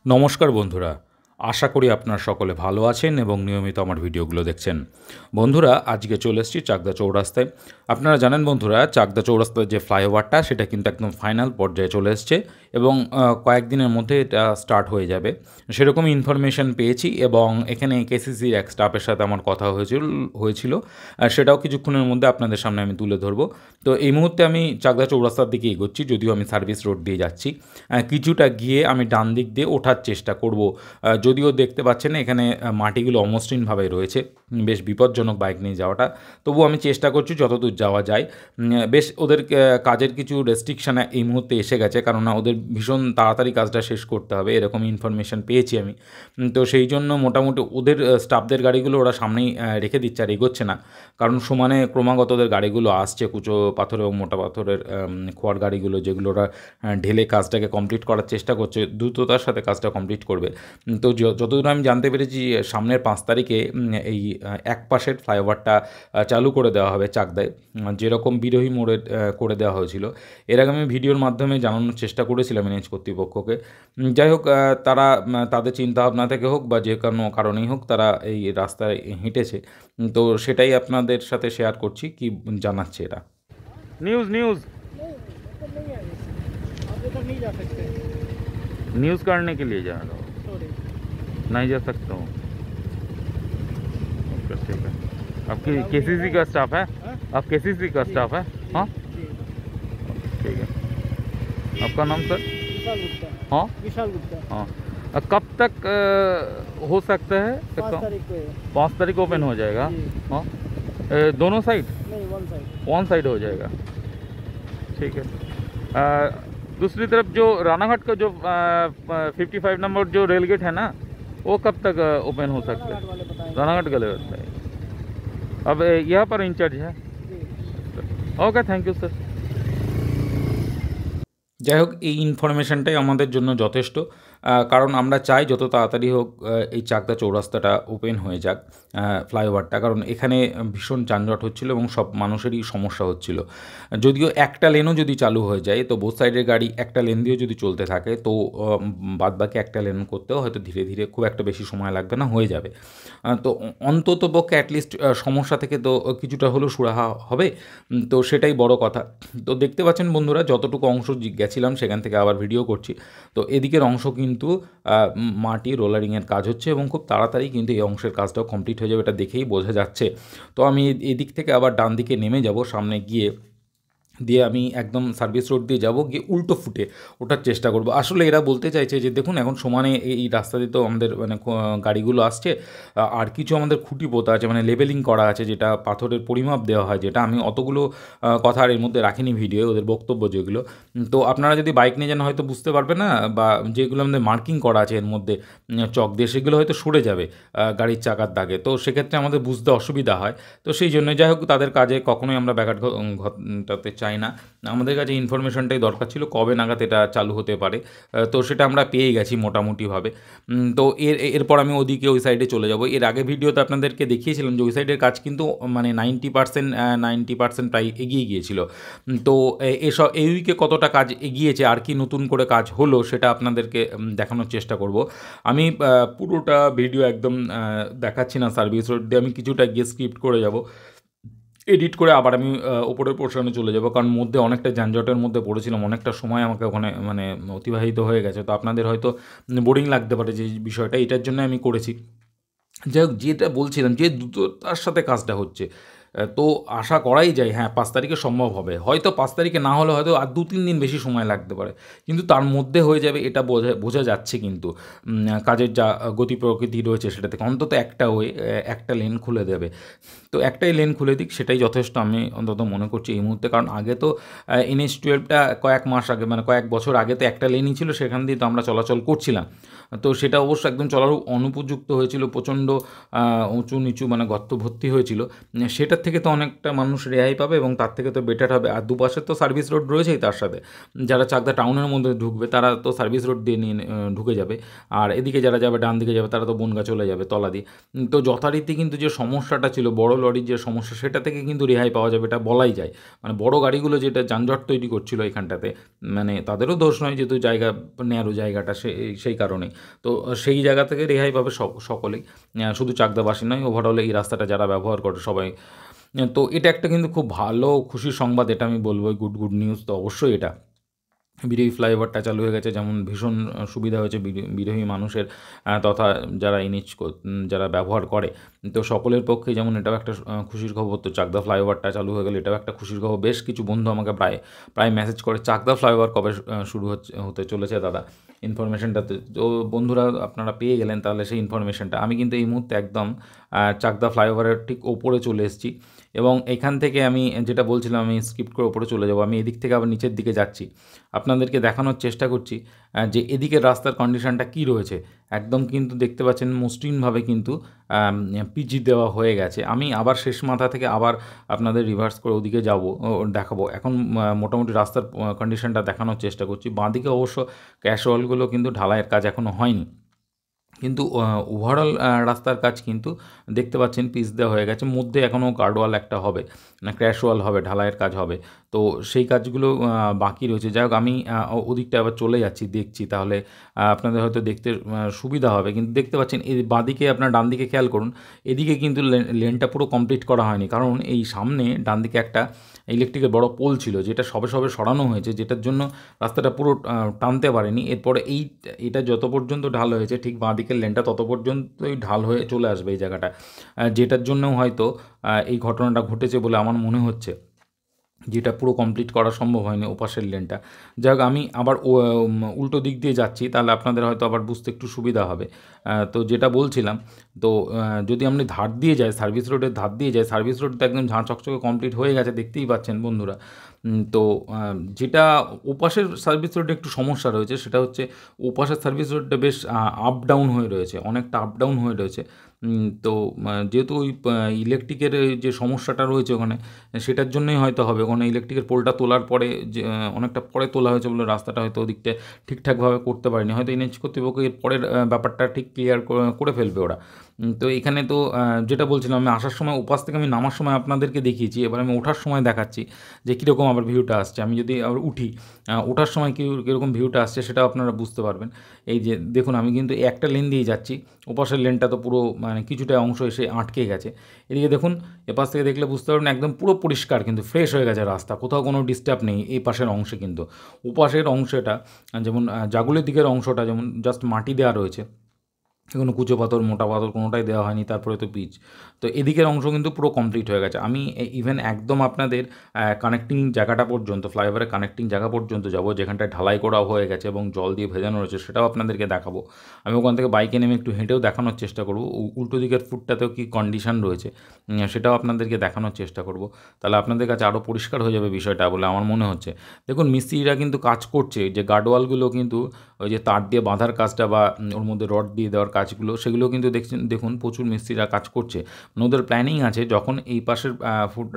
নমস্কার বন্ধুরা, আশা করি আপনারা সকলে ভালো আছেন এবং নিয়মিত আমার ভিডিওগুলো দেখছেন। বন্ধুরা, আজকে চলে এসেছি চাকদা চৌরাস্তায়। আপনারা জানেন বন্ধুরা, চাকদা চৌরাস্তার যে ফ্লাইওভারটা সেটা কিন্তু একদম ফাইনাল পর্যায়ে চলে এসছে এবং কয়েকদিনের মধ্যে এটা স্টার্ট হয়ে যাবে, সেরকম ইনফরমেশন পেয়েছি। এবং এখানে কেসিসির এক স্টাফের সাথে আমার কথা হয়েছিল, সেটাও কিছুক্ষণের মধ্যে আপনাদের সামনে আমি তুলে ধরবো। তো এই মুহূর্তে আমি চাকদা চৌরাস্তার দিকে এগোচ্ছি, যদিও আমি সার্ভিস রোড দিয়ে যাচ্ছি। কিছুটা গিয়ে আমি ডান দিক দিয়ে ওঠার চেষ্টা করব। যদিও দেখতে পাচ্ছেন এখানে মাটিগুলো অমসৃণভাবে রয়েছে, বেশ বিপজ্জনক বাইক নিয়ে যাওয়াটা। তবু আমি চেষ্টা করছি যতদূর যাওয়া যায়। বেশ ওদের কাজের কিছু রেস্ট্রিকশান এই মুহূর্তে এসে গেছে, কারণ ওদের ভীষণ তাড়াতাড়ি কাজটা শেষ করতে হবে, এরকম ইনফরমেশান পেয়েছি আমি। তো সেই জন্য মোটামুটি ওদের স্টাফদের গাড়িগুলো ওরা সামনেই রেখে দিচ্ছে, আর এগোচ্ছে না। কারণ সমানে ক্রমাগত ওদের গাড়িগুলো আসছে, কুচো পাথর এবং মোটা পাথরের খোয়ার গাড়িগুলো, যেগুলো ওরা ঢেলে কাজটাকে কমপ্লিট করার চেষ্টা করছে, দ্রুততার সাথে কাজটা কমপ্লিট করবে। তো যতদূর আমি জানতে পেরেছি, সামনের 5 তারিখে এই এক পাশের ফ্লাইওভারটা চালু করে দেওয়া হবে চাকদায়, যেরকম বিরোহী মোড়ে করে দেওয়া হয়েছিল। এর আগে আমি ভিডিওর মাধ্যমে জানানোর চেষ্টা করেছিলাম এনএইচ কর্তৃপক্ষকে। যাই হোক, তারা তাদের চিন্তাভাবনা থেকে হোক বা যে কোনো কারণেই হোক, তারা এই রাস্তায় হেঁটেছে। তো সেটাই আপনাদের সাথে শেয়ার করছি, কি জানাচ্ছে এরা। न्यूज़ न्यूज़ नहीं जा सकते। न्यूज़ करने के लिए जा रहा हूँ, सॉरी। नहीं जा सकता हूँ। ओके, ठीक है। आपकी केसीसी का स्टाफ है? आप केसीसी का स्टाफ है? हाँ, ठीक है। आपका नाम सर? विशाल गुप्ता। हाँ विशाल गुप्ता। हाँ। कब तक हो सकता है? 5 तारीख को है। 5 तारीख ओपन हो जाएगा। जी। हाँ, दोनों साइड? नहीं, वन साइड। वन साइड हो जाएगा, ठीक है। दूसरी तरफ जो रानाघाट का जो 55 नंबर जो रेल गेट है ना, वो कब तक ओपन हो सकता है? रानाघाट वाले बताएंगे। रानाघाट गले होता है। अब यहाँ पर इंचार्ज है। जी। Okay, thank you sir. যাই হোক, এই ইনফরমেশানটাই আমাদের জন্য যথেষ্ট, কারণ আমরা চাই যত তাড়াতাড়ি হোক এই চাকদা চৌরাস্তাটা ওপেন হয়ে যাক, ফ্লাইওভারটা। কারণ এখানে ভীষণ যানজট হচ্ছিল এবং সব মানুষেরই সমস্যা হচ্ছিল। যদিও একটা লেনও যদি চালু হয়ে যায়, তো বোথ সাইডের গাড়ি একটা লেন দিয়েও যদি চলতে থাকে, তো বাদবাকি একটা লেন করতেও হয়তো ধীরে ধীরে খুব একটা বেশি সময় লাগবে না, হয়ে যাবে। তো অন্তত পক্ষে অ্যাটলিস্ট সমস্যা থেকে তো কিছুটা হলেও সুরাহা হবে। তো সেটাই বড় কথা। তো দেখতে পাচ্ছেন বন্ধুরা, যতটুকু অংশ গেছিলাম সেখান থেকে আবার ভিডিও করছি। তো এদিকের অংশ কিন্তু মাটি রোলারিংয়ের কাজ হচ্ছে এবং খুব তাড়াতাড়ি কিন্তু এই অংশের কাজটাও কমপ্লিট হয়ে যাবে, এটা দেখেই বোঝা যাচ্ছে। তো আমি এদিক থেকে আবার ডান দিকে নেমে যাব, সামনে গিয়ে আমি একদম সার্ভিস রোড দিয়ে যাব, গিয়ে উল্টো ফুটে ওঠার চেষ্টা করব। আসলে এরা বলতে চাইছে যে দেখুন, এখন সমানে এই রাস্তা দিয়ে তো আমাদের মানে গাড়িগুলো আসছে, আর কিছু আমাদের খুঁটি পোতা আছে, মানে লেবেলিং করা আছে, যেটা পাথরের পরিমাপ দেওয়া হয়, যেটা আমি অতগুলো কথা আর এর মধ্যে রাখিনি ভিডিও, ওদের বক্তব্য যেগুলো। তো আপনারা যদি বাইক নিয়ে যান হয়তো বুঝতে পারবেন না, বা যেগুলো আমাদের মার্কিং করা আছে এর মধ্যে চক দিয়ে, সেগুলো হয়তো সরে যাবে গাড়ির চাকার দাগে, তো সেক্ষেত্রে আমাদের বুঝতে অসুবিধা হয়। তো সেই জন্য যাই হোক, তাদের কাজে কখনোই আমরা ব্যাঘাত ঘটাতে চাই না। আমাদের কাছে ইনফরমেশনটাই দরকার ছিল, কবে নাগাদ এটা চালু হতে পারে। তো সেটা আমরা পেয়ে গেছি মোটামুটিভাবে। তো এরপর আমি ওদিকে ওই সাইডে চলে যাব। এর আগে ভিডিওতে আপনাদেরকে দেখিয়েছিলাম যে ওই সাইডের কাজ কিন্তু মানে 90% প্রায় এগিয়ে গিয়েছিল। তো এই উইকে কতটা কাজ এগিয়েছে, আর কি নতুন করে কাজ হলো, সেটা আপনাদেরকে দেখানোর চেষ্টা করব। আমি পুরোটা ভিডিও একদম দেখাচ্ছি না সার্ভিস রোড দিয়ে, আমি কিছুটা গিয়ে স্ক্রিপ্ট করে যাব, এডিট করে আবার আমি ওপরের পোর্শনে চলে যাব, কারণ মধ্যে অনেকটা যানজটের মধ্যে পড়েছিলাম, অনেকটা সময় আমাকে ওখানে মানে অতিবাহিত হয়ে গেছে। তো আপনাদের হয়তো বোরিং লাগতে পারে যে বিষয়টা, এটার জন্য আমি করেছি। যাই হোক, যেটা বলছিলাম যে দ্রুততার সাথে কাজটা হচ্ছে, তো আশা করাই যায় হ্যাঁ 5 তারিখে সম্ভব হবে। হয়তো 5 তারিখে না হলে হয়তো আর 2-3 দিন বেশি সময় লাগতে পারে, কিন্তু তার মধ্যে হয়ে যাবে, এটা বোঝা যাচ্ছে। কিন্তু কাজের যা গতি প্রকৃতি রয়েছে সেটা থেকে অন্তত একটা লেন খুলে দেবে। তো একটাই লেন খুলে দিক, সেটাই যথেষ্ট আমি অন্তত মনে করছি এই মুহূর্তে। কারণ আগে তো NH-12টা কয়েক মাস আগে, মানে কয়েক বছর আগে তো একটা লেনই ছিল, সেখান দিয়ে তো আমরা চলাচল করছিলাম। তো সেটা অবশ্য একদম চলার অনুপযুক্ত হয়েছিল, প্রচণ্ড উঁচু নিচু মানে গর্ত ভর্তি হয়েছিল। সেটার থেকে তো অনেকটা মানুষ রেহাই পাবে এবং তার থেকে তো বেটার হবে। আর দুপাশে তো সার্ভিস রোড রয়েছেই তার সাথে, যারা চাকদা টাউনের মধ্যে ঢুকবে তারা তো সার্ভিস রোড দিয়ে নিয়ে ঢুকে যাবে, আর এদিকে যারা যাবে ডান দিকে যাবে তারা তো বনগা চলে যাবে তলা দিয়ে। তো যথারীতি কিন্তু যে সমস্যাটা ছিল বড় লরির যে সমস্যা, সেটা থেকে কিন্তু রেহাই পাওয়া যাবে, এটা বলাই যায়। মানে বড় গাড়িগুলো যেটা যানজট তৈরি করছিল এখানটাতে, মানে তাদেরও দোষ নয়, যেহেতু জায়গা ন্যারো জায়গাটা সেই কারণেই। তো সেই জায়গা থেকে রেহাই পাবে সকলেই, শুধু চাকদাবাসী নয়, ওভারঅল এই রাস্তাটা যারা ব্যবহার করে সবাই। তো এটা একটা কিন্তু খুব ভালো খুশির সংবাদ, এটা আমি বলবো, গুড নিউজ তো অবশ্যই এটা। বিরোহী ফ্লাইওভারটা চালু হয়ে গেছে, যেমন ভীষণ সুবিধা হয়েছে বিরোহী মানুষের, তথা যারা এনএইচ যারা ব্যবহার করে, তো সকলের পক্ষে যেমন এটাও একটা খুশির খবর। তো চাকদা ফ্লাইওভারটা চালু হয়ে গেলে এটাও একটা খুশির খবর। বেশ কিছু বন্ধু আমাকে প্রায় মেসেজ করে চাকদা ফ্লাইওভার কবে শুরু হতে চলেছে দাদা, ইনফরমেশনটাতে। তো বন্ধুরা আপনারা পেয়ে গেলেন তাহলে সেই ইনফরমেশনটা। আমি কিন্তু এই মুহূর্তে একদম চাকদা ফ্লাইওভারের ঠিক ওপরে চলে এসেছি, এবং এখান থেকে আমি যেটা বলছিলাম আমি স্কিপ করে ওপরে চলে যাব। আমি এদিক থেকে আবার নিচের দিকে যাচ্ছি, আপনাদেরকে দেখানোর চেষ্টা করছি যে এদিকের রাস্তার কন্ডিশনটা কী রয়েছে। একদম কিন্তু দেখতে পাচ্ছেন মসৃণভাবে কিন্তু পিচি দেওয়া হয়ে গেছে। আমি আবার শেষ মাথা থেকে আবার আপনাদের রিভার্স করে ওদিকে যাব, দেখাবো। এখন মোটামুটি রাস্তার কন্ডিশনটা দেখানোর চেষ্টা করছি। বাঁদিকে অবশ্য ক্যাশওয়ালগুলো কিন্তু ঢালাইয়ের কাজ এখনও হয়নি, কিন্তু ওভারঅল রাস্তার কাজ কিন্তু দেখতে পাচ্ছেন পিচ দেওয়া হয়ে গেছে। মধ্যে এখনও গার্ডওয়াল একটা হবে, না ক্র্যাশওয়াল হবে, ঢালাইয়ের কাজ হবে। তো সেই কাজগুলো বাকি রয়েছে। যাই হোক, আমি ওদিকটা আবার চলে যাচ্ছি, দেখছি, তাহলে আপনাদের হয়তো দেখতে সুবিধা হবে। কিন্তু দেখতে পাচ্ছেন এই বাঁদিকে, আপনার ডান দিকে খেয়াল করুন, এদিকে কিন্তু লেনটা পুরো কমপ্লিট করা হয়নি, কারণ এই সামনে ডান দিকে একটা ইলেকট্রিকের বড় পোল ছিল, যেটা সবে সরানো হয়েছে, যেটার জন্য রাস্তাটা পুরো টানতে পারেনি। এরপরে এটা যত পর্যন্ত ঢাল হয়েছে, ঠিক বাঁ দিকের লেনটা তত পর্যন্তই ঢাল হয়ে চলে আসবে এই জায়গাটা, যেটার জন্যও হয়তো এই ঘটনাটা ঘটেছে বলে আমার মনে হচ্ছে, যেটা পুরো কমপ্লিট করা সম্ভব হয়নি ওপাশের লেনটা। যাই হোক, আমি আবার উল্টো দিক দিয়ে যাচ্ছি, তাহলে আপনাদের হয়তো আবার বুঝতে একটু সুবিধা হবে। তো যেটা বলছিলাম, তো যদি আপনি ধার দিয়ে যায়, সার্ভিস রোডের ধার দিয়ে যায়, সার্ভিস রোড তো একদম ঝাঁ চকচকে কমপ্লিট হয়ে গেছে, দেখতেই পাচ্ছেন বন্ধুরা। তো যেটা ওপাশের সার্ভিস রোডে একটু সমস্যা রয়েছে, সেটা হচ্ছে ওপাশের সার্ভিস রোডটা বেশ আপ ডাউন হয়ে রয়েছে, অনেকটা আপ ডাউন হয়ে রয়েছে। তো যেহেতু ওই ইলেকট্রিকের যে সমস্যাটা রয়েছে ওখানে, সেটার জন্যই হয়তো হবে। ওখানে ইলেকট্রিকের পোলটা তোলার পরে যে অনেকটা পরে তোলা হয়েছে বলে রাস্তাটা হয়তো ওদিকটা ঠিকঠাকভাবে করতে পারেনি, হয়তো এনএইচ কর্তৃপক্ষ এর পরের ব্যাপারটা ঠিক ক্লিয়ার করে ফেলবে ওরা। তো এখানে তো যেটা বলছিলাম, আমি আসার সময় ওপাশ থেকে আমি নামার সময় আপনাদেরকে দেখিয়েছি, এবার আমি ওঠার সময় দেখাচ্ছি যে কীরকম আবার ভিউটা আসছে। আমি যদি আবার উঠি, ওঠার সময় কীরকম ভিউটা আসছে সেটাও আপনারা বুঝতে পারবেন। এই যে দেখুন, আমি কিন্তু একটা লেন দিয়ে যাচ্ছি, ওপাশের লেনটা তো পুরো মানে কিছুটা অংশ এসে আটকে গেছে। এদিকে দেখুন, এপাশ থেকে দেখলে বুঝতে পারবেন একদম পুরো পরিষ্কার, কিন্তু ফ্রেশ হয়ে গেছে রাস্তা, কোথাও কোনো ডিস্টার্ব নেই এই পাশের অংশে। কিন্তু ওপাশের অংশটা, যেমন জাগুলের দিকের অংশটা, যেমন জাস্ট মাটি দেওয়া রয়েছে, কোনো কুচো পাথর, মোটা পাথর কোনোটাই দেওয়া হয়নি, তারপরে তো পিচ। তো এদিকের অংশ কিন্তু পুরো কমপ্লিট হয়ে গেছে। আমি ইভেন একদম আপনাদের কানেক্টিং জায়গাটা পর্যন্ত, ফ্লাইওভারের কানেক্টিং জায়গা পর্যন্ত যাব, যেখানটায় ঢালাই করা হয়ে গেছে এবং জল দিয়ে ভেজানো রয়েছে, সেটাও আপনাদেরকে দেখাবো। আমি ওখান থেকে বাইকে নেমে একটু হেঁটেও দেখানোর চেষ্টা করব উল্টো দিকের ফুটটাতেও কী কন্ডিশন রয়েছে, সেটাও আপনাদেরকে দেখানোর চেষ্টা করব। তাহলে আপনাদের কাছে আরও পরিষ্কার হয়ে যাবে বিষয়টা বলে আমার মনে হচ্ছে। দেখুন, মিস্ত্রিরা কিন্তু কাজ করছে, যে গার্ডওয়ালগুলো কিন্তু ওই যে তার দিয়ে বাঁধার কাজটা বা ওর মধ্যে রড দিয়ে দেওয়ার কাজগুলো, সেগুলো কিন্তু দেখুন প্রচুর মিস্ত্রিরা কাজ করছে। ওদের প্ল্যানিং আছে যখন এই পাশের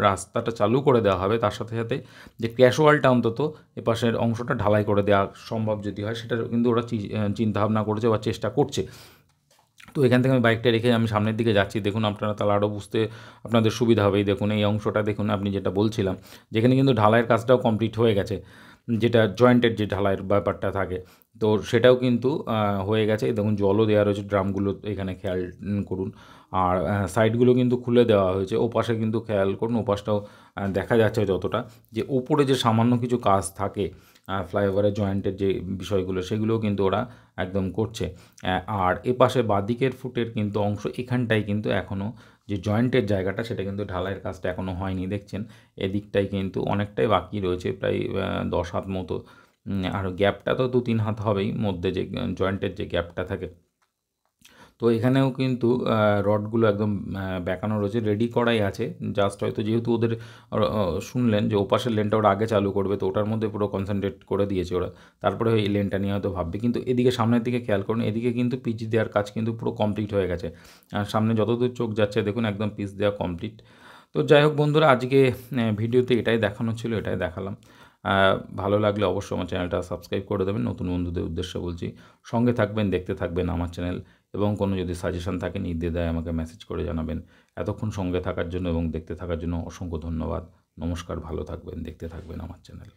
রাস্তাটা চালু করে দেওয়া হবে, তার সাথে সাথে যে ক্যাশওয়ালটা অন্তত এ পাশের অংশটা ঢালাই করে দেওয়া সম্ভব যদি হয়, সেটা কিন্তু ওরা চিন্তাভাবনা করেছে বা চেষ্টা করছে। তো এখান থেকে আমি বাইকটা রেখে আমি সামনের দিকে যাচ্ছি। দেখুন, আপনারা তাহলে আরও বুঝতে আপনাদের সুবিধা হবে। দেখুন এই অংশটা দেখুন, আপনি যেটা বলছিলাম, যেখানে কিন্তু ঢালাইয়ের কাজটাও কমপ্লিট হয়ে গেছে, যেটা জয়েন্টের যে ঢালাইয়ের ব্যাপারটা থাকে, তো সেটাও কিন্তু হয়ে গেছে। দেখুন জলও দেওয়া রয়েছে, ড্রামগুলো এখানে খেয়াল করুন। আর সাইডগুলো কিন্তু খুলে দেওয়া হয়েছে। ওপাশে কিন্তু খেয়াল করুন, ওপাশটাও দেখা যাচ্ছে যতটা, যে উপরে যে সামান্য কিছু কাজ থাকে ফ্লাইওভারের জয়েন্টের যে বিষয়গুলো, সেগুলোও কিন্তু ওরা একদম করছে। আর এপাশে বাঁদিকের ফুটের কিন্তু অংশ, এখানটাই কিন্তু এখনও যে জয়েন্টের জায়গাটা, সেটা কিন্তু ঢালাইয়ের কাজটা এখনও হয়নি। দেখছেন এদিকটাই কিন্তু অনেকটাই বাকি রয়েছে, প্রায় 10 হাত মতো। আর গ্যাপটা তো 2-3 হাত হবেই, মধ্যে যে জয়েন্টের যে গ্যাপটা থাকে। তো এখানেও কিন্তু রডগুলো একদম বেঁকানো রয়েছে, রেডি করাই আছে। জাস্ট হয়তো যেহেতু ওদের শুনলেন যে ওপাশের লেনটা ওরা আগে চালু করবে, তো ওটার মধ্যে পুরো কনসেন্ট্রেট করে দিয়েছে ওরা, তারপরে এই লেনটা নিয়ে হয়তো ভাববে। কিন্তু এদিকে সামনের দিকে খেয়াল করুন, এদিকে কিন্তু পিচ দেওয়ার কাজ কিন্তু পুরো কমপ্লিট হয়ে গেছে। সামনে যতদূর চোখ যাচ্ছে দেখুন, একদম পিচ দেওয়া কমপ্লিট। তো যাই হোক বন্ধুরা, আজকে ভিডিওতে এটাই দেখানো ছিল, এটাই দেখালাম। ভালো লাগলে অবশ্যই আমার চ্যানেলটা সাবস্ক্রাইব করে দেবেন। নতুন বন্ধুদের উদ্দেশ্যে বলছি, সঙ্গে থাকবেন, দেখতে থাকবেন আমার চ্যানেল, এবং কোনো যদি সাজেশন থাকে নির্দ্বিধায় আমাকে মেসেজ করে জানাবেন। এতক্ষণ সঙ্গে থাকার জন্য এবং দেখতে থাকার জন্য অসংখ্য ধন্যবাদ। নমস্কার, ভালো থাকবেন, দেখতে থাকবেন আমার চ্যানেল।